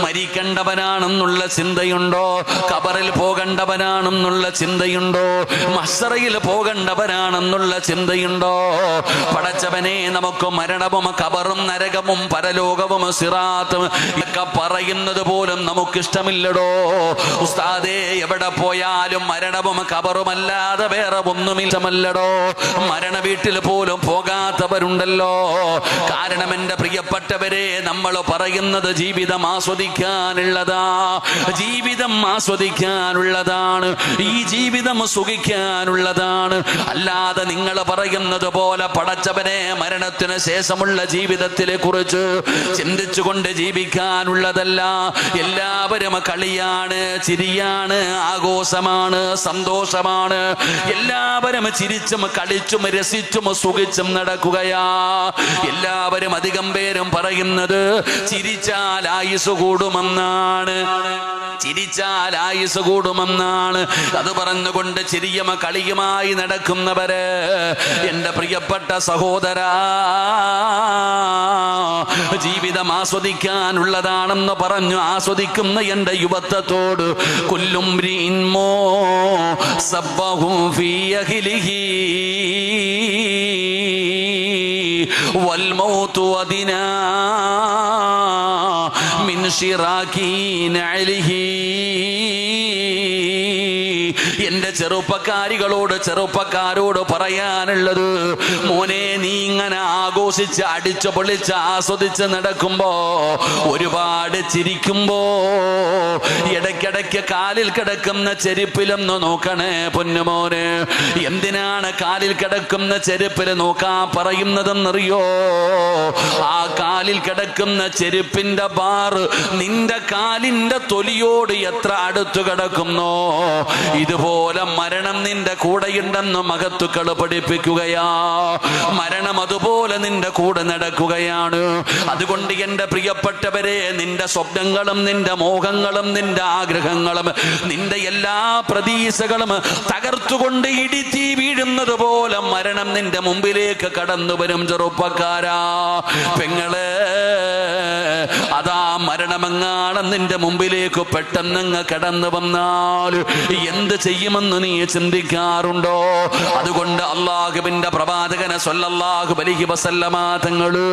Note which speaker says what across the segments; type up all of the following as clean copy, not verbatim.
Speaker 1: മരിക്കേണ്ടവനാണെന്നുള്ള ചിന്തയുണ്ടോ? ഖബറിൽ പോകേണ്ടവനാണെന്നുള്ള ചിന്തയുണ്ടോ? മഹ്ശറയിൽ പോകേണ്ടവനാണെന്നുള്ള ചിന്തയുണ്ടോ? പടച്ചവനെ, നമുക്ക് മരണവും ഖബറും നരകവും പരലോകവും സിറാത്തും ഒക്കെ പറയുന്നത് പോലും നമുക്കിഷ്ടമില്ലടോ. ഉസ്താദേ, എവിടെ പോയാലും മരണവും ഖബറുമല്ലാതെ വേറെ ഒന്നുമില്ലമല്ലടോ. മരണ വീട്ടിൽ പോലും പോകാത്തവരുണ്ടല്ലോ. കാരണം എൻ്റെ പ്രിയപ്പെട്ടവരെ, നമ്മൾ പറയുന്നത് ജീവിതം ആസ്വദിക്കാനുള്ളതാ, ജീവിതം ആസ്വദിക്കാനുള്ളതാണ്, ഈ ജീവിതം സുഖിക്കാനുള്ളതാണ്. അല്ലാതെ നിങ്ങൾ പറയുന്നത് പോലെ പടച്ചവനെ മരണത്തിന് ശേഷമുള്ള ജീവിതത്തിലെ കുറിച്ച് ചിന്തിച്ചുകൊണ്ട് ജീവിക്കാനുള്ളതല്ല. എല്ലാവരും കളിയാണ്, ചിരിയാണ്, ആഘോഷമാണ്, സന്തോഷമാണ്. എല്ലാവരും ചിരിച്ചും കളിച്ചും രസിച്ചും സുഖിച്ചും നടക്കുകയാ. എല്ലാവരും അധികം പേരും പറയുന്നത് ചിരിച്ചാൽ ആയുസ് കൂടുമെന്നാണ്, ചിരിച്ചാൽ ആയുസ് കൂടുമെന്നാണ്. അത് പറഞ്ഞുകൊണ്ട് ചിരിയും കളിയുമായി നടക്കുന്നവര് എൻ്റെ പ്രിയപ്പെട്ട സഹോദരാ, ജീവിതം ആസ്വദിക്കാനുള്ളതാണെന്ന് പറഞ്ഞു ആസ്വദിക്കുന്ന എൻ്റെ യുവത്വത്തോട് കുല്ലും രീൻമോ സബ്ബഹു ഫീ അഹ്ലിഹി വൽ മൗതു അദിനാ മിൻ ശിറാകി നഅലിഹി. എന്റെ ചെറുപ്പക്കാരോട് പറയാനുള്ളത്, മോനെ, നീ ഇങ്ങനെ ആഘോഷിച്ച് അടിച്ചു പൊളിച്ച് ആസ്വദിച്ച് നടക്കുമ്പോ, ഒരുപാട് ചിരിക്കുമ്പോ, ഇടയ്ക്കിടയ്ക്ക് കാലിൽ കിടക്കുന്ന ചെരുപ്പിലൊന്ന് നോക്കണേ പൊന്നുമോന്. എന്തിനാണ് കാലിൽ കിടക്കുന്ന ചെരുപ്പിൽ നോക്കാൻ പറയുന്നതെന്നറിയോ? ആ കാലിൽ കിടക്കുന്ന ചെരുപ്പിന്റെ ബാർ നിന്റെ കാലിന്റെ തൊലിയോട് എത്ര അടുത്തു കിടക്കുന്നോ, ഇതുപോലെ മരണം നിന്റെ കൂടെയുണ്ടെന്ന് മഹത്തുക്കൾ പഠിപ്പിക്കുകയാ. മരണം അതുപോലെ നിന്റെ കൂടെ നടക്കുകയാണ്. അതുകൊണ്ട് എൻ്റെ പ്രിയപ്പെട്ടവരെ, നിന്റെ സ്വപ്നങ്ങളും നിന്റെ മോഹങ്ങളും നിന്റെ ആഗ്രഹങ്ങളും നിന്റെ എല്ലാ പ്രതീക്ഷകളും തകർത്തുകൊണ്ട് ഇടിത്തി വീഴുന്നത് പോലെ മരണം നിന്റെ മുമ്പിലേക്ക് കടന്നു വരും. ചെറുപ്പക്കാരാ, പെങ്ങളെ, അതാ മരണമെങ്ങാണ് നിന്റെ മുമ്പിലേക്ക് പെട്ടെന്നങ്ങ് കടന്നു വന്നാൽ എന്ത് ചെയ്യുമെന്ന് നീ ചിന്തിക്കാറുണ്ടോ? അതുകൊണ്ട് അല്ലാഹുവിന്റെ പ്രവാചകനെ സ്വല്ലല്ലാഹു അലൈഹി വസല്ലമ തങ്ങള്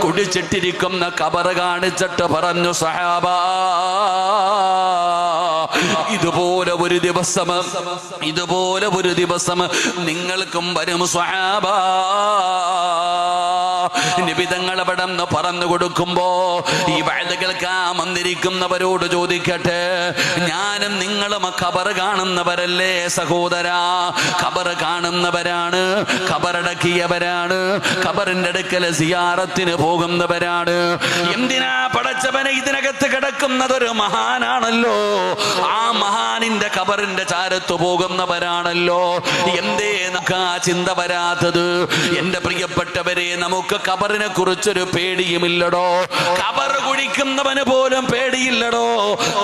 Speaker 1: കുടിച്ചിട്ടിരിക്കുന്ന ഖബറ് കാണിച്ചിട്ട് പറഞ്ഞു, സഹാബാ, ഇതുപോലെ ഒരു ദിവസം നിങ്ങൾക്കും വരും സ്വഹാബാ. നിബിതങ്ങൾ അവിടെ നിന്ന് പറഞ്ഞു കൊടുക്കുമ്പോ ഈ വഅദ് കേൾക്കാൻ വന്നിരിക്കുന്നവരോട് ചോദിക്കട്ടെ, ഞാനും നിങ്ങളും ഖബറ് കാണുന്നവരല്ലേ സഹോദരാ? ഖബറ് കാണുന്നവരാണ്, ഖബറടക്കിയവരാണ്, ഖബറിന്റെ അടുക്കൽ സിയാറത്തിന് പോകുന്നവരാണ്. എന്തിനാ പടച്ചവനെ ഇതിനകത്ത് കിടക്കുന്നതൊരു മഹാനാണല്ലോ, ആ മഹാനിന്റെ ഖബറിന്റെ ചാരത്ത് പോകുന്നവരാണല്ലോ. എന്തേ നമുക്ക് ആ ചിന്ത വരാത്തത്? എന്റെ പ്രിയപ്പെട്ടവരെ, നമുക്ക് ഖബറിനെ കുറിച്ചൊരു പേടിയുമില്ലടോ. ഖബർ കുഴിക്കുന്നവന് പോലും പേടിയില്ലടോ.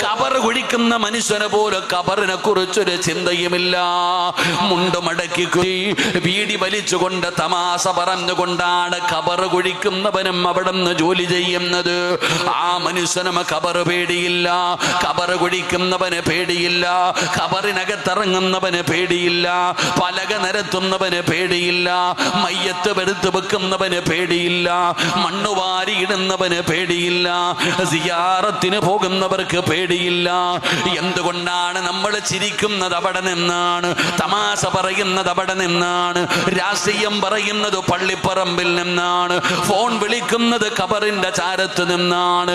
Speaker 1: ഖബർ കുഴിക്കുന്ന മനുഷ്യന് പോലും ഖബറിനെ കുറിച്ചൊരു ചിന്തയുമില്ല. മുണ്ടുമടക്കി വീടി വലിച്ചുകൊണ്ട് തമാശ പറഞ്ഞുകൊണ്ടാണ് ഖബർ കുഴിക്കുന്നവനും അവിടെ നിന്ന് ജോലി ചെയ്യുന്നത്. ആ മനുഷ്യനും ഖബർ പേടിയില്ല, ഖബർ കുഴിക്കുന്നവന് പേടിയില്ല, ഖബറിനകത്തിറങ്ങുന്നവന് പേടിയില്ല, പലക നിരത്തുന്നവന് പേടിയില്ല, മയ്യത്ത് വെറുത്ത് വെക്കുന്നവന് പേടിയില്ല, മണ്ണുവാരി ഇടുന്നവന് പേടിയില്ല, സിയാറത്തിന് പോകുന്നവർക്ക് പേടിയില്ല. എന്തുകൊണ്ടാണ് നമ്മൾ ചിരിക്കുന്നത്? അവിടെ നിന്നാണ്. തമാശ പറയുന്നത് അവിടെ നിന്നാണ്. രാഷ്ട്രീയം പറയുന്നത് പള്ളിപ്പറമ്പിൽ നിന്നാണ്. ഫോൺ വിളിക്കുന്നത് ഖബറിന്റെ ചാരത്ത് നിന്നാണ്.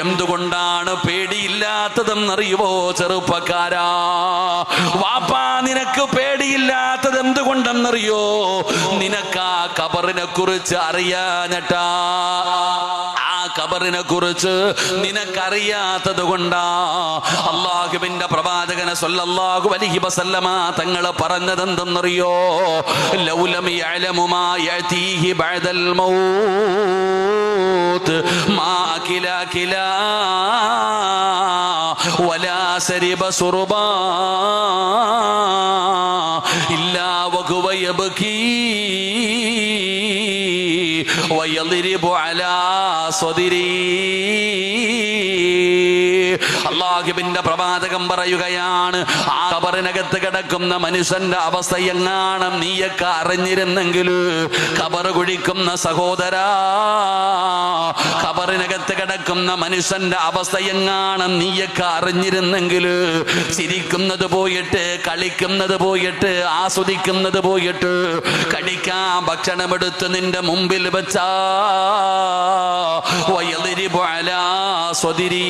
Speaker 1: എന്തുകൊണ്ടാണ് പേടിയില്ലാത്തതെന്നറിയുവോ ചെറുപ്പക്കാരാ? വാപ്പാ, നിനക്ക് പേടിയില്ലാത്തത് എന്തുകൊണ്ടെന്നറിയോ? നിനക്ക് ആ ഖബറിനെ കുറിച്ച് അറിയാഞ്ഞട്ടാ. ആ ഖബറിനെ കുറിച്ച് നിനക്കറിയാത്തത് കൊണ്ടാ. അല്ലാഹുവിന്റെ പ്രവാചകനെ സ്വല്ലല്ലാഹു അലൈഹി വസല്ലമ തങ്ങൾ പറഞ്ഞത് എന്തെന്നറിയോ? ലൗലം യഅലമു മാ യഅതീഹി ബഅദൽ മൗത്ത് മാ അകില വലാ സരിബ സുർബാ ഇല്ലാ വഹുവ യബ്കീ വയളിരിബു അലാ സ്വദിരീ. അല്ലാഹുവിന്റെ പ്രവാചകം പറയുകയാണ്, ആ ഖബറിനകത്ത് കിടക്കുന്ന മനുഷ്യന്റെ അവസ്ഥ എങ്ങാനും നീയൊക്കെ അറിഞ്ഞിരുന്നെങ്കിൽ, ഖബർ കുഴിക്കുന്ന സഹോദരാ, ഖബറിനകത്ത് കിടക്കുന്ന മനുഷ്യന്റെ അവസ്ഥ എങ്ങാനും നീയൊക്കെ അറിഞ്ഞിരുന്നെങ്കിൽ, ചിരിക്കുന്നത് പോയിട്ട്, കളിക്കുന്നത് പോയിട്ട്, ആസ്വദിക്കുന്നത് പോയിട്ട്, കടിക്കാൻ ഭക്ഷണമെടുത്ത് നിന്റെ മുമ്പിൽ വെച്ചാ വയളിരിബു അലാ സ്വദിരീ,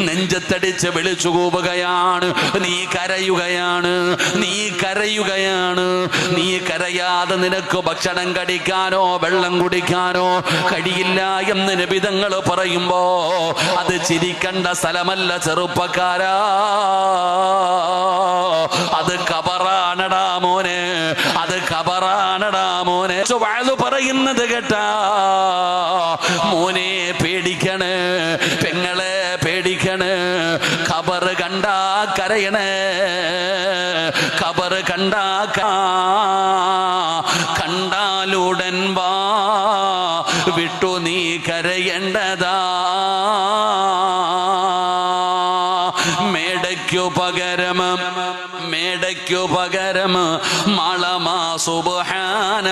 Speaker 1: നെഞ്ചത്തടിച്ച് വിളിച്ചു കൂവുകയാണ്, നീ കരയുകയാണ്, നീ കരയുകയാണ്. നീ കരയാതെ നിനക്ക് ഭക്ഷണം കടിക്കാനോ വെള്ളം കുടിക്കാനോ കഴിയില്ല എന്ന് നബിതങ്ങൾ പറയുമ്പോ അത് ചിരിക്കണ്ട സ്ഥലമല്ല ചെറുപ്പക്കാരാ, അത് ഖബറാണടാ മോനെ, അത് ഖബറാണടാ മോനെ. വാഴു പറയുന്നത് കേട്ടാ മോനെ പേടിക്കണേ, പെങ്ങളെ പേടിക്കണേ. ഖബർ കണ്ടാ കരയണേ, ഖബർ കണ്ടാ കണ്ടാലുടൻ വാ വിട്ടു നീ കരയേണ്ടതാ. മേടയ്ക്കു പകരം, മേടയ്ക്കു പകരം മളമാ സുബ്ഹാന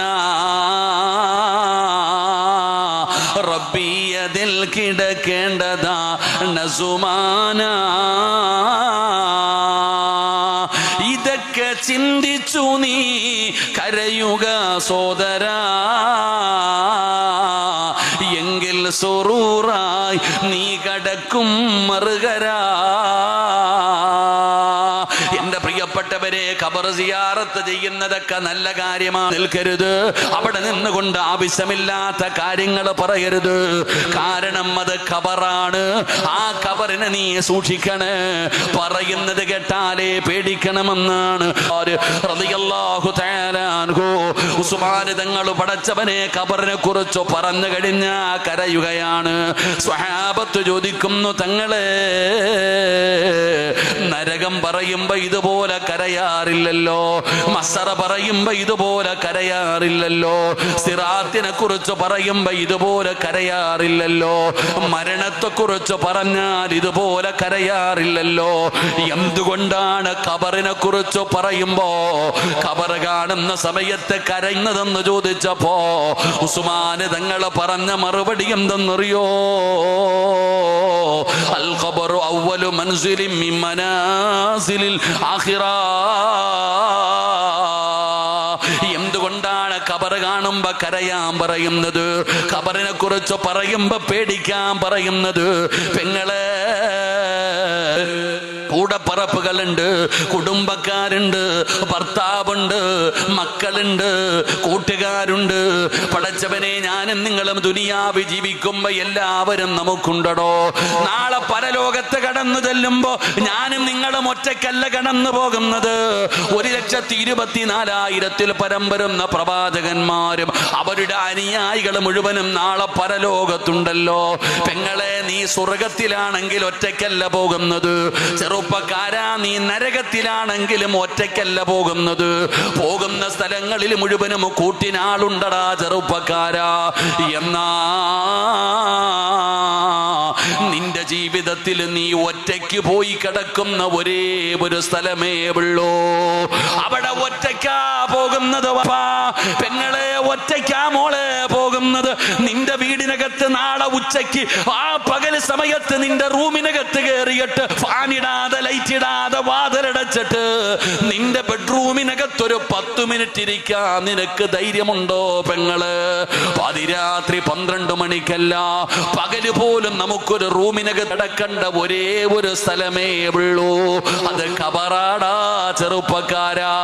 Speaker 1: റബ്ബിയതിൽ കിടക്കേണ്ടതാ നസുമാന. ഇതൊക്കെ ചിന്തിച്ചു നീ കരയുക സോദരാ, എങ്കിൽ സുറൂറായി നീ കടക്കും മറുകരാ. എന്റെ പ്രിയപ്പെട്ടവരെ, ഖബർ സിയാറത്ത് ചെയ്യുന്നതൊക്കെ നല്ല കാര്യമാണ്, നിൽക്കരുത്. അവിടെ നിന്നുകൊണ്ട് ആവശ്യമില്ലാത്ത കാര്യങ്ങൾ പറയരുത്. കാരണം അത് ഖബറാണ്, ആ ഖബറിനെ നീ സൂക്ഷിക്കണേ. പറയുന്നത് കേട്ടാലേ പേടിക്കണമെന്നാണ് റളിയല്ലാഹു തആല അൻഹു ഉസ്മാൻ തങ്ങൾ പടച്ചവനെ ഖബറിനെ കുറിച്ച് പറഞ്ഞു കഴിഞ്ഞ കരയുകയാണ്. സ്വഹാബത്ത് ചോദിക്കുന്നു, തങ്ങളെ നരകം പറയുമ്പോ ഇതുപോലെ കരയാറില്ലല്ലോ, മസറ പറയുമ്പോ ഇതുപോലെ കരയാറില്ലല്ലോ, സിറാത്തിനെ കുറിച്ച് പറയുമ്പോ ഇതുപോലെ കരയാറില്ലല്ലോ, മരണത്തെ കുറിച്ച് പറഞ്ഞാൽ ഇതുപോലെ കരയാറില്ലല്ലോ, എന്തുകൊണ്ടാണ് ഖബറിനെ കുറിച്ച് പറയുമ്പോ ഖബർ കാണുന്ന സമയത്ത് കരയുന്നതെന്ന് ചോദിച്ചപ്പോ ഉസ്മാന് തങ്ങൾ പറഞ്ഞ മറുപടി എന്തെന്നറിയോ? അൽ ഖബറു അവ്വലു മൻസിലിൻ മിൻ മനാസിലിൽ ആഖിറ. എന്തുകൊണ്ടാണ് ഖബർ കാണുമ്പോ കരയാൻ പറയുന്നത്, ഖബറിനെ കുറിച്ച് പറയുമ്പോ പേടിക്കാൻ പറയുന്നത്? പെങ്ങളെ, കൂടപ്പറപ്പുകളുണ്ട്, കുടുംബക്കാരുണ്ട്, ഭർത്താവുണ്ട്, മക്കളുണ്ട്, കൂട്ടുകാരുണ്ട്. പടച്ചവനെ, ഞാനും നിങ്ങളും ദുനിയാവ് ജീവിക്കുമ്പോ എല്ലാവരും നമുക്കുണ്ടോ? നാളെ പരലോകത്ത് കടന്നു ചെല്ലുമ്പോ ഞാനും നിങ്ങളും ഒറ്റയ്ക്കല്ല കടന്നു പോകുന്നത്. 1,24,000 പരം വരുന്ന പ്രവാചകന്മാരും അവരുടെ അനുയായികൾ മുഴുവനും നാളെ പരലോകത്തുണ്ടല്ലോ. പെങ്ങളെ, നീ സ്വർഗത്തിലാണെങ്കിൽ ഒറ്റയ്ക്കല്ല പോകുന്നത്. ചെറുപ്പക്കാരാ, നീ നരകത്തിലാണെങ്കിലും ഒറ്റയ്ക്കല്ല പോകുന്നത്. പോകുന്ന സ്ഥലങ്ങളിൽ മുഴുവനും കൂട്ടിനാളുണ്ടടാ ചെറുപ്പക്കാരാ. എന്നാ നിന്റെ ജീവിതത്തിൽ നീ ഒറ്റയ്ക്ക് പോയി കിടക്കുന്ന ഒരേ ഒരു സ്ഥലമേ ഉള്ളൂ. അവിടെ ഒറ്റയ്ക്കാ പോകുന്നത്. പെങ്ങളെ, ഒറ്റയ്ക്കാ മോളെ പോകുന്നത്. നിന്റെ വീടിനകത്ത് നാളെ ഉച്ചയ്ക്ക് ആ പകൽ സമയത്ത് നിന്റെ റൂമിനകത്ത് കയറിയിട്ട് ഫാനിടാതെ ലൈറ്റിടാതെ വാതിലടച്ചിട്ട് നിന്റെ ബെഡ്റൂമിനകത്തൊരു 10 മിനിറ്റ് ഇരിക്കാൻ നിനക്ക് ധൈര്യമുണ്ടോ പെങ്ങള്? പാതിരാത്രി 12 മണിക്കല്ല, പകല് പോലും നമുക്കൊരു റൂമിനകത്ത് അടക്കേണ്ട ഒരേ ഒരു സ്ഥലമേ ഉള്ളൂ. അത് ഖബറാടാ ചെറുപ്പക്കാരാ,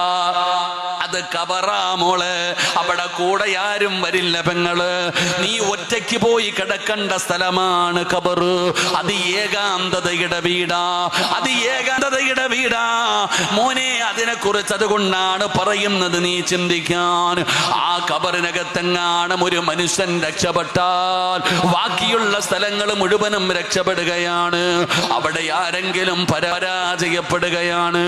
Speaker 1: അത് ഖബറാ മോളെ. അവിടെ കൂടെ ആരും വരില്ല പെങ്ങള്. നീ ഒറ്റയ്ക്ക് പോയി കിടക്കേണ്ട സ്ഥലമാണ് ഖബർ. അത് ഏകാന്തതയുടെ വീടാ, അത് ഏകാന്തതയുടെ വീടാ മോനെ. അതിനെക്കുറിച്ച് അതുകൊണ്ടാണ് പറയുന്നത് നീ ചിന്തിക്കാൻ. ആ ഖബറിനകത്തെങ്ങാനും ഒരു മനുഷ്യൻ രക്ഷപ്പെട്ടാൽ ബാക്കിയുള്ള സ്ഥലങ്ങൾ മുഴുവനും രക്ഷപ്പെടുകയാണ്. അവിടെ ആരെങ്കിലും പരാജയപ്പെടുകയാണ്.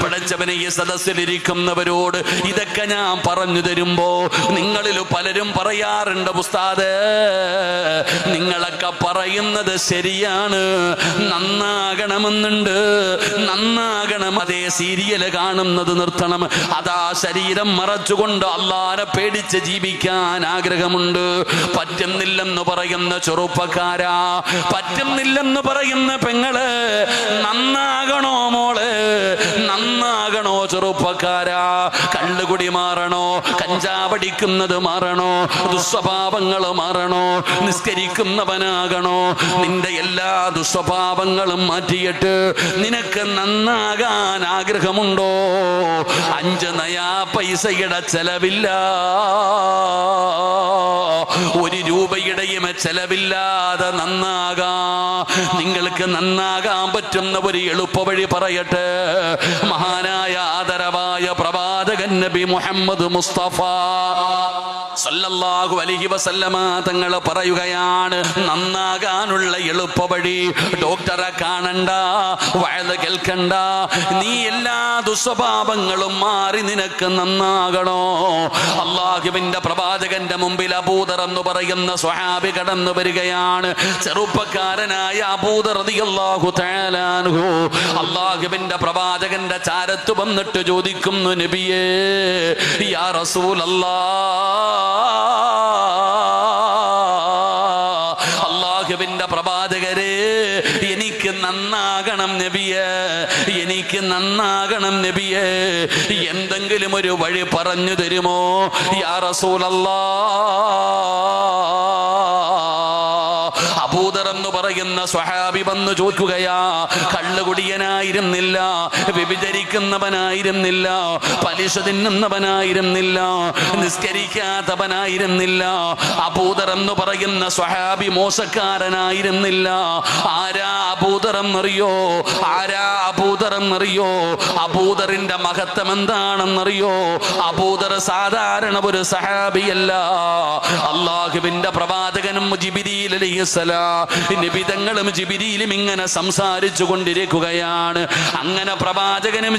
Speaker 1: പടച്ചവനെ, ഈ സദസ്സിലിരിക്കുന്നവരോട് ഇതൊക്കെ ഞാൻ പറഞ്ഞു തരുമ്പോ നിങ്ങളിൽ പലരും പറയാറുണ്ട്, ഉസ്താദേ നിങ്ങളൊക്കെ പറയുന്നത് ശരിയാണ്, നന്നാകണമെന്നുണ്ട്, നന്നാകണം, അതേ സീരിയല് കാണുന്നത് നിർത്തണം, അതാ ശരീരം മറച്ചുകൊണ്ട് അള്ളാനെ പേടിച്ച് ജീവിക്കാൻ ആഗ്രഹമുണ്ട്. പറ്റുന്നില്ലെന്ന് പറയുന്ന ചെറുപ്പക്കാരാ, പറ്റുന്നില്ലെന്ന് പറയുന്ന പെങ്ങള്, നന്നാകണോ മോള്, നന്നാകണോ ചെറുപ്പക്കാരാ? കള്ളുകുടി മാറണോ? കഞ്ചാവടിക്കുന്നത് മാറണോ? ദുസ്വഭാവങ്ങൾ മാറണോ? നിസ്കരിക്കുന്നവനാകണോ? നിന്റെ എല്ലാ ദുസ്വഭാവങ്ങളും മാറ്റിയിട്ട് നിനക്ക് നന്നാകാൻ ആഗ്രഹമുണ്ടോ? 5 നയാ പൈസയുടെ ചെലവില്ല, 1 രൂപയുടെയും ചെലവില്ലാതെ നന്നാകാ. നിങ്ങൾക്ക് നന്നാകാൻ പറ്റുന്ന ഒരു എളുപ്പവഴി പറയട്ടെ. മഹാനായ ആദരവായ പ്രവാചകൻ നബി മുഹമ്മദ് മുസ്തഫ സല്ലല്ലാഹു അലൈഹി വസല്ലമ തങ്ങൾ പറയുകയാണ്, നന്നാകാനുള്ള എളുപ്പവഴി ഡോക്ടറെ കാണണ്ട, വഅദ് കേൾക്കണ്ട, നീ എല്ലാ ദുസ്വഭാവങ്ങളും മാറി നിനക്ക് നന്നാകണോ? അല്ലാഹുവിന്റെ പ്രവാചകന്റെ മുമ്പിൽ അബൂദർ എന്ന് പറയുന്ന സ്വഹാബി കടന്നു വരികയാണ്. ചെറുപ്പക്കാരനായ അബൂദർ റളിയല്ലാഹു തആല അൻഹു അല്ലാഹുവിന്റെ പ്രവാചകന്റെ ചാരത്ത് വന്നിട്ട് ചോദിക്കുന്നു, നബിയേ യാ റസൂലല്ലാഹ്, അല്ലാഹുവിന്റെ പ്രവാചകരെ എനിക്ക് നന്നാകണം നബിയേ, എനിക്ക് നന്നാകണം നബിയേ, എന്തെങ്കിലും ഒരു വഴി പറഞ്ഞു തരുമോ യാ റസൂലല്ലാഹ്? അബൂദർ എന്ന് പറയുന്ന സ്വഹാബി വന്നു ചോദിക്കുകയാ. കള്ളുകുടിയനായിരുന്നില്ല, വ്യഭിചരിക്കുന്നവനായിരുന്നില്ല, പലിശ തിന്നുന്നവനായിരുന്നില്ല, നിസ്കരിക്കാത്തവനായിരുന്നില്ല. അബൂദർ എന്ന് പറയുന്ന സ്വഹാബി മോശക്കാരനായിരുന്നില്ല. ആരാ അബൂദർ എന്നറിയോ? ആരാ അബൂദർ എന്നറിയോ? അബൂദറിന്റെ മഹത്വം എന്താണെന്നറിയോ? അബൂദർ സാധാരണ ഒരു സഹാബിയല്ല. അല്ലാഹുവിന്റെ പ്രവാചകനും ജിബ്രീൽ അലൈഹിസ്സലാം നിബിതങ്ങളും ജിബ്രീലും ഇങ്ങനെ സംസാരിച്ചു കൊണ്ടിരിക്കുകയാണ്. അങ്ങനെ പ്രവാചകനും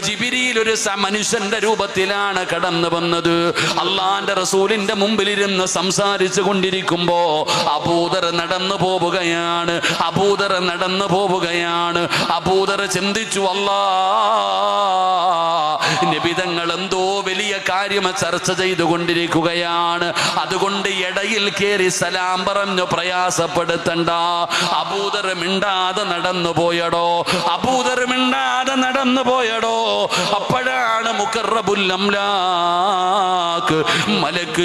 Speaker 1: ജിബ്രീൽ ഒരു മനുഷ്യന്റെ രൂപത്തിലാണ് കടന്നു വന്നത്. അള്ളാന്റെ റസൂലിന്റെ മുമ്പിലിരുന്ന് സംസാരിച്ചു കൊണ്ടിരിക്കുമ്പോ അബൂദർ നടന്നു പോവുകയാണ്. അബൂദർ നടന്നു പോവുകയാണ്. അബൂദർ ചിന്തിച്ചു, അല്ലാ നിബിതങ്ങൾ എന്തോ വലിയ കാര്യം ചർച്ച ചെയ്തുകൊണ്ടിരിക്കുകയാണ്, അതുകൊണ്ട് ഇടയിൽ കയറി സലാം പറഞ്ഞു പ്രയാസപ്പെടുത്തണ്ട. അബൂദർ മിണ്ടാതെ നടന്നു പോയടോ, അബൂദർ മിണ്ടാതെ നടന്നു പോയടോ. അപ്പോഴാണ് മുഖറബുൽ അംലാക്ക് മലക്ക്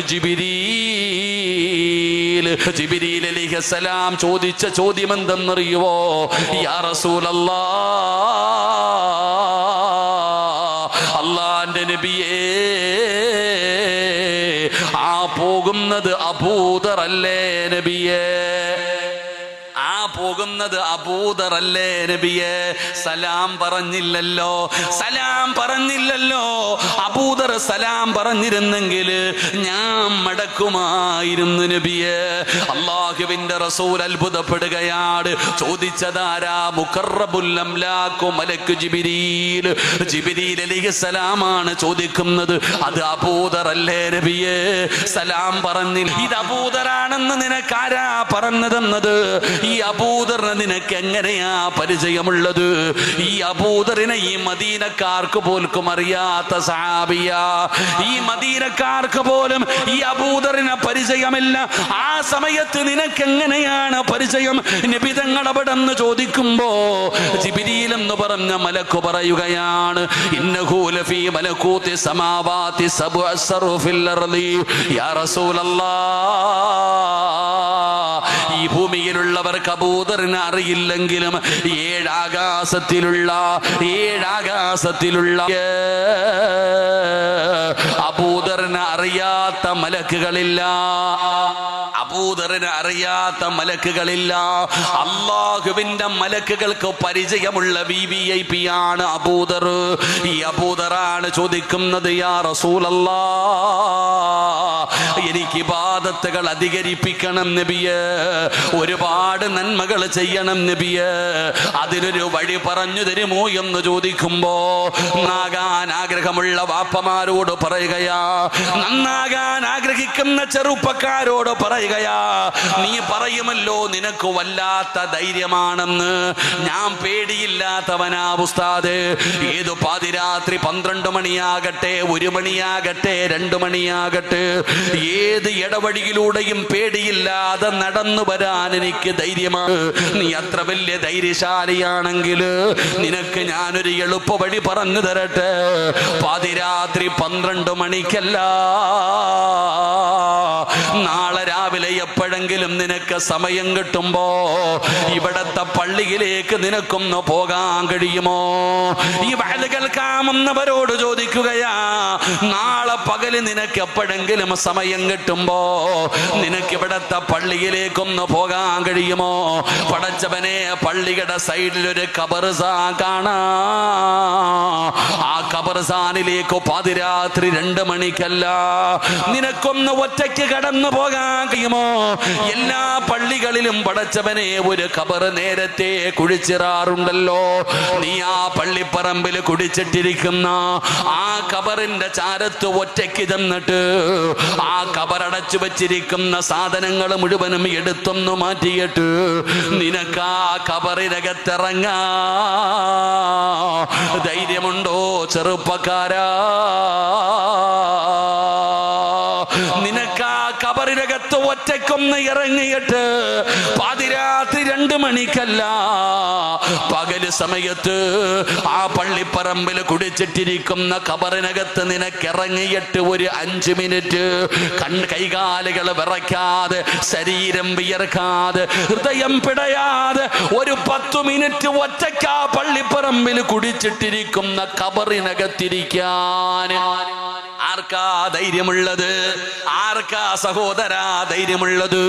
Speaker 1: ജിബ്രീൽ അലൈഹിസ്സലാം ചോദിച്ച ചോദ്യം എന്തെന്നറിയുവോ? യാ റസൂലല്ലാഹ്, അല്ലാഹുവിന്റെ നബിയേ, ആ പോകുന്നത് അബൂദർ അല്ലേ നബിയേ? ആ പോകുന്നത് അബൂദർ അല്ലേ നബിയേ? സലാം പറഞ്ഞില്ലല്ലോ, സലാം പറഞ്ഞില്ലല്ലോ. അബൂദർ സലാം പറഞ്ഞിരുന്നെങ്കിൽ ഞാൻ മടക്കുമായിരുന്നു നബിയേ. അല്ലാഹുവിന്റെ റസൂൽ അത്ഭുതപ്പെടുകയാണ്. ചോദിച്ചതാരാ? മുഖറബുൽ അംലാഖു മലക്ക് ജിബ്രീൽ അലൈഹിസ്സലാമാണ് ചോദിക്കുന്നത്. അത് അബൂദർ അല്ലേ നബിയേ? സലാം പറഞ്ഞില്ല. ഇത് അബൂദറാണെന്ന് നിനക്കാരാ പറഞ്ഞതെന്നത്? ഈ അബൂദറിനെ നിനക്ക് എങ്ങനെയാ പരിചയമുള്ളത്? ഈ അബൂദറിനെ ഈ മദീനക്കാർക്ക് പോലും അറിയാത്ത സഹാബിയ. ഈ മദീനക്കാർക്ക് പോലും ഈ അബൂദറിനെ പരിചയമില്ല. ആ സമയത്ത് നിനക്ക് എങ്ങനെയാണ് പരിചയം? നബി തങ്ങൾ അവിടെ നിന്ന് ചോദിക്കുമ്പോ ജിബ്രീൽ എന്ന് പറഞ്ഞ മലക്ക് പറയുകയാണ്, ഇന്നഹു ലഫീ മലകൂതി സമാവാതി സബ്ഉ ഫിൽ അർളി യാ റസൂലല്ലാഹ്. ഈ ഭൂമിയിലുള്ളവർക്ക് അബൂദറിനെ അറിയില്ലെങ്കിലും 7 ആകാശത്തിലുള്ള അബൂദറിനെ അറിയാത്ത മലക്കുകളില്ല. അബൂദറിനെ അറിയാത്ത മലക്കുകളില്ല. അല്ലാഹുവിന്റെ മലക്കുകൾക്ക് പരിചയമുള്ള VIP ആണ് അബൂദർ. ഈ അബൂദറാണ് ചോദിക്കുന്നത്, യാ റസൂലല്ലാഹ്, എനിക്ക് ഇബാദത്തുകൾ അധികരിപ്പിക്കണം നബിയേ, ഒരുപാട് നന്മകൾ ചെയ്യണം നബിയേ, അതിനൊരു വഴി പറഞ്ഞു തരുമോ എന്ന് ചോദിക്കുമ്പോ നന്നാകാൻ ആഗ്രഹമുള്ള വാപ്പമാരോട് പറയുകയാ, നന്നാകാൻ ആഗ്രഹിക്കുന്ന ചെറുപ്പക്കാരോട് പറയുകയാ, നീ പറയുമല്ലോ നിനക്ക് വല്ലാത്ത ധൈര്യമാണെന്ന്. ഞാൻ പേടിയില്ലാത്തവനാ ഉസ്താദ്. ഏതു പാതിരാത്രി 12 മണിയാകട്ടെ, 1 മണിയാകട്ടെ, 2 മണിയാകട്ടെ, ഏത് ഇടവഴിയിലൂടെയും പേടിയില്ലാതെ നടന്നു വരാൻ എനിക്ക് ധൈര്യമാണ്. നീ അത്ര വലിയ ധൈര്യശാലിയാണെങ്കിൽ നിനക്ക് ഞാനൊരു എളുപ്പ വഴി പറഞ്ഞു തരട്ടെ. പാതിരാത്രി 12 മണിക്കല്ല, നാളെ രാവിലെ എപ്പോഴെങ്കിലും നിനക്ക് സമയം കിട്ടുമ്പോ ഇവിടത്തെ പള്ളിയിലേക്ക് നിനക്കൊന്ന് പോകാൻ കഴിയുമോ? ഈ വഅദ് കേൾക്കാമെന്നവരോട് ചോദിക്കുകയാ, നാളെ പകല് നിനക്ക് എപ്പോഴെങ്കിലും സമയം കിട്ടുമ്പോ നിനക്ക് ഇവിടത്തെ പള്ളിയിലേക്കൊന്ന് പോകാൻ കഴിയുമോ? പടച്ചവനെ, പള്ളിയുടെ സൈഡിൽ ഒരു ഖബർസ്ഥാൻ കാണാ. ആ ഖബർസ്ഥാനിലേക്ക് പാതിരാത്രി 2 മണിക്കല്ല നിനക്കൊന്ന് ഒറ്റയ്ക്ക് കടന്നു പോകാൻ കഴിയുമോ? എല്ലാ പള്ളികളിലും പടച്ചവനെ ഒരു ഖബർ നേരത്തെ കുഴിച്ചിറാറുണ്ടല്ലോ. നീ ആ പള്ളിപ്പറമ്പിൽ കുടിച്ചിട്ടിരിക്കുന്ന ആ ഖബറിന്റെ ചാരത്ത് ഒറ്റയ്ക്ക് ചെന്നിട്ട് ആ ഖബറടച്ചു വെച്ചിരിക്കുന്ന സാധനങ്ങൾ മുഴുവനും എടുത്തൊന്നു മാറ്റിയിട്ട് നിനക്ക് ആ ഖബറിനകത്തിറങ്ങാ ധൈര്യമുണ്ടോ ചെറുപ്പക്കാരാ? നിനക്ക് ആ ഖബറിനകത്ത് ഒറ്റയ്ക്കൊന്ന് ഇറങ്ങിയിട്ട് പാതിരാത്രി 2 മണിക്കല്ല, പകല് സമയത്ത് ആ പള്ളിപ്പറമ്പിൽ കുടിച്ചിട്ടിരിക്കുന്ന ഖബറിനകത്ത് നിനക്കിറങ്ങിയിട്ട് ഒരു 5 മിനിറ്റ് കൈകാലുകൾ വിറയ്ക്കാതെ, ശരീരം വിയർക്കാതെ, ഹൃദയം പിടയാതെ ഒരു 10 മിനിറ്റ് ഒറ്റയ്ക്ക് ആ പള്ളിപ്പറമ്പിൽ കുടിച്ചിട്ടിരിക്കുന്ന ഖബറിനകത്തിരിക്കാൻ ആർക്കാ ധൈര്യമുള്ളത്? ആർക്കാ സഹോദരാ ധൈര്യമുള്ളത്?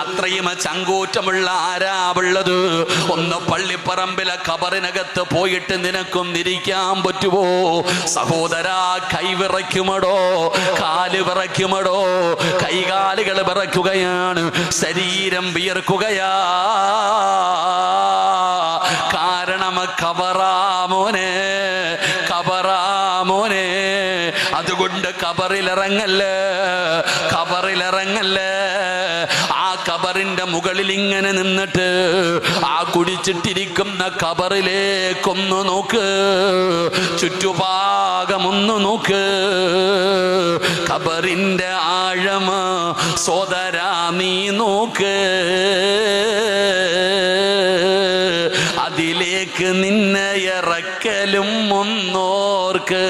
Speaker 1: അത്രയും ചങ്കൂറ്റമുള്ള ആരാവുള്ളത്? ഒന്ന് പള്ളിപ്പറമ്പിലെ ഖബറിനകത്ത് പോയിട്ട് നിനക്കും ഇരിക്കാൻ പറ്റുമോ? സഹോദരാ, കൈ വിറയ്ക്കുമടോ, കാല് വിറയ്ക്കുമടോ, കൈകാലുകൾ വിറയ്ക്കുകയാണ്, ശരീരം വിയർക്കുകയാ. കാരണം ഖബറാമോനെ, ഖബറാമോനെ. അതുകൊണ്ട് ഖബറിലിറങ്ങല്ലേ, ഖബറിലിറങ്ങല്ലേ. ആ ഖബറിന്റെ മുകളിൽ ഇങ്ങനെ നിന്നിട്ട് ആ കുടിച്ചിട്ടിരിക്കുന്ന ഖബറിലേക്കൊന്ന് നോക്ക്, ചുറ്റുഭാഗമൊന്ന് നോക്ക്. ഖബറിന്റെ ആഴമ സോദരാ നീ നോക്ക്, അതിലേക്ക് നിന്നെ ഇറക്കലും ഒന്നോർക്ക്.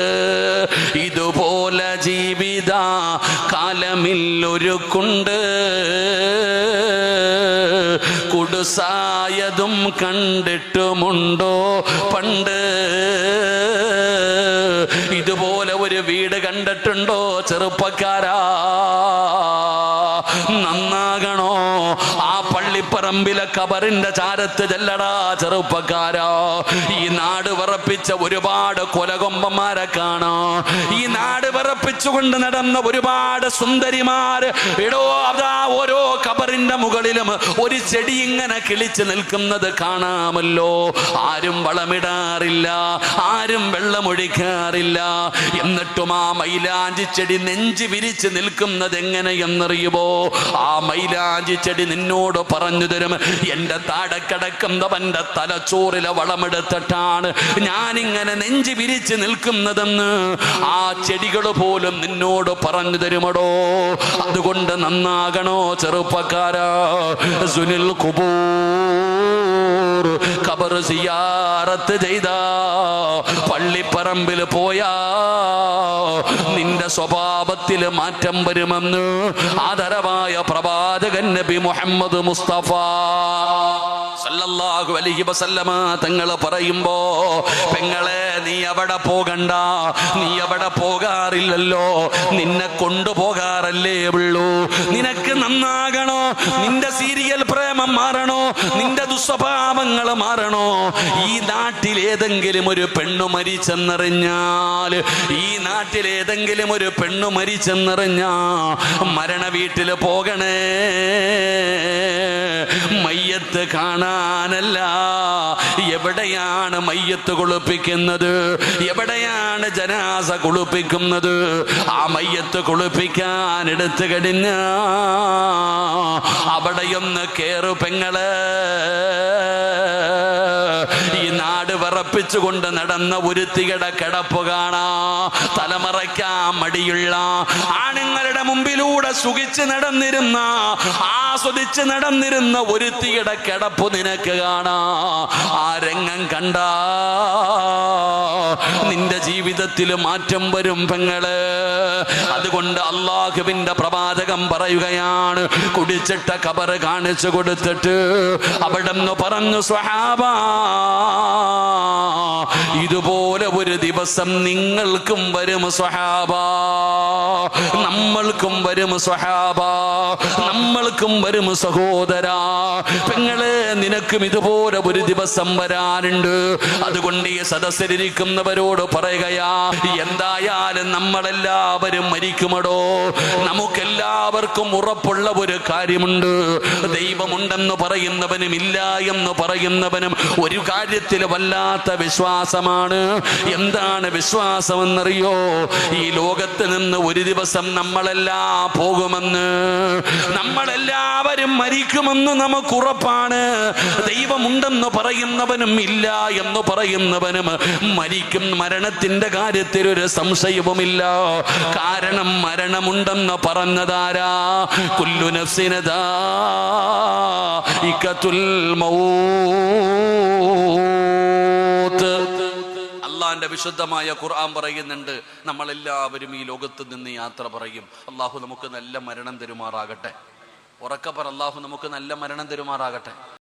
Speaker 1: ഇതുപോലെ ജീവിത കാലമില്ലൊരുക്കുണ്ട്, കുടുസായതും കണ്ടിട്ടുമുണ്ടോ പണ്ട്? ഇതുപോലെ ഒരു വീട് കണ്ടിട്ടുണ്ടോ ചെറുപ്പക്കാരാ? നന്നാകണോ? ആ പള്ളിപ്പറമ്പിലെ ഖബറിന്റെ ചാരത്ത് ചെല്ലടാ ചെറുപ്പക്കാരാ. ഈ നാട് വിറപ്പിച്ച ഒരുപാട് കൊലകൊമ്പന്മാരെ കാണാം. ഈ നാട് വിറപ്പിച്ചുകൊണ്ട് നടന്ന ഒരുപാട് സുന്ദരിമാര് എടോ അതാ ഓരോ ഖബറിന്റെ മുകളിലും ഒരു ചെടി ഇങ്ങനെ കിളിച്ച് നിൽക്കുന്നത് കാണാമല്ലോ. ആരും വളമിടാറില്ല, ആരും വെള്ളമൊഴിക്കാറില്ല. എന്നിട്ടും ആ മൈലാഞ്ചി ചെടി നെഞ്ചി വിരിച്ച് നിൽക്കുന്നത് എങ്ങനെയെന്നറിയുമോ? ആ മൈലാഞ്ചി ചെടി നിന്നോട് പറഞ്ഞു തരും, എന്റെ താഴെ കിടക്കുന്നവന്റെ തലച്ചോറിലെ വളമെടുത്തിട്ടാണ് ഞാനിങ്ങനെ നെഞ്ചി വിരിച്ച് നിൽക്കുന്നതെന്ന് ആ ചെടികൾ പോലും നിന്നോട് പറഞ്ഞു തരുമടോ. അതുകൊണ്ട് നന്നാകണോ ചെറുപ്പക്കാരാ. സുനിൽ ഖുബൂർ ഖബർ സിയാറത്ത് ചെയ്ത പള്ളിപ്പറമ്പിൽ പോയാ നിന്റെ സ്വഭാവത്തിൽ മാറ്റം വരുമെന്ന് ആദരവായ പ്രവാചകൻ നബി മുഹമ്മദ് മുസ്തഫ സല്ലല്ലാഹു അലൈഹി വസല്ലമ തങ്ങൾ പറയുമ്പോ, പെങ്ങളെ നീ അവിടെ പോകണ്ട, നീ അവിടെ പോകാറില്ലല്ലോ, നിന്നെ കൊണ്ടുപോകാറല്ലേ ഉള്ളൂ. നിനക്ക് നന്നാകണോ, നിന്റെ സീരിയൽ പ്രേമം മാറണോ, നിന്റെ ദുസ്വഭാവങ്ങൾ മാറണോ, ഈ നാട്ടിലേതെങ്കിലും ഒരു പെണ്ണു മരിച്ചെന്നറിഞ്ഞാൽ, ഈ നാട്ടിലേതെങ്കിലും ഒരു പെണ്ണു മരിച്ചെന്നറിഞ്ഞാ മരണ വീട്ടിൽ പോകണേ, മയ്യത്ത് കാണാനല്ല. എവിടെയാണ് മയ്യത്ത് കുളിപ്പിക്കുന്നത്, എവിടെയാണ് ജനാസ കുളിപ്പിക്കുന്നത്, ആ മയ്യത്ത് കുളിപ്പിക്കാൻ എടുത്തു കഴിഞ്ഞ അവിടെയൊന്ന് കേറു പെങ്ങള്. ഈ നാട് വിറപ്പിച്ചുകൊണ്ട് നടന്ന ഒരുത്തിയുടെ കിടപ്പ് കാണാ, തലമറയ്ക്കാൻ മടിയുള്ള ആണുങ്ങളുടെ മുമ്പിലൂടെ സുഖിച്ച് നടന്നിരുന്ന, ആസ്വദിച്ച് നടന്നിരുന്ന ഒരുത്തിയുടെ കിടപ്പ് നിനക്ക് കാണാ. ആ രംഗം കണ്ട നിന്റെ ജീവിതത്തിൽ മാറ്റം വരും പെങ്ങള്. അതുകൊണ്ട് അല്ലാഹുവിന്റെ പ്രവാചകൻ പറയുകയാണ്, കുടിച്ചിട്ട ഖബർ കാണിച്ചു കൊടുത്തിട്ട് അവിടെന്ന് പറഞ്ഞു, സ്വഹാബാ, ഇതുപോലെ ഒരു ദിവസം നിങ്ങൾക്കും വരും സ്വഹാബാ, നമ്മൾക്കും വരും സ്വഹാബാ, നമ്മൾക്കും വരും സഹോദരാ. പെങ്ങളെ, നിനക്കും ഇതുപോലെ ഒരു ദിവസം വരാനുണ്ട്. അതുകൊണ്ട് ഈ സദസ്സിലിരിക്കുന്നവരോട് പറയുകയാ, എന്തായാലും നമ്മളെല്ലാവരും മരിക്കുമടോ. നമുക്കെല്ലാവർക്കും ഉറപ്പുള്ള ഒരു കാര്യമുണ്ട്, ദൈവമുണ്ടെന്ന് പറയുന്നവനും ഇല്ല എന്ന് പറയുന്നവനും ഒരു കാര്യത്തിൽ വല്ലാത്ത വിശ്വാസമാണ്. എന്താണ് വിശ്വാസമെന്നറിയോ? ഈ ലോകത്ത് നിന്ന് ഒരു ദിവസം നമ്മളെല്ലാം പോകുമെന്ന്, നമ്മളെല്ലാവരും മരിക്കുമെന്ന് നമുക്ക് ഉറപ്പാണ്. ദൈവമുണ്ടെന്ന് പറയുന്നവനും ഇല്ല എന്ന് പറയുന്നവനും മരിക്കും. മരണത്തിന്റെ കാര്യത്തിൽ ഒരു സംശയവുമില്ല. കാരണം മരണമുണ്ടെന്ന് പറഞ്ഞതാരാ? കുല്ലു നഫ്സിൻ ദാഇഖത്തുൽ മൗത്ത്. അള്ളാന്റെ വിശുദ്ധമായ ഖുർആൻ പറയുന്നുണ്ട്, നമ്മളെല്ലാവരും ഈ ലോകത്ത് നിന്ന് യാത്ര പറയും. അള്ളാഹു നമുക്ക് നല്ല മരണം തരുമാറാകട്ടെ. ഉറക്കെ പറ, അള്ളാഹു നമുക്ക് നല്ല മരണം തരുമാറാകട്ടെ.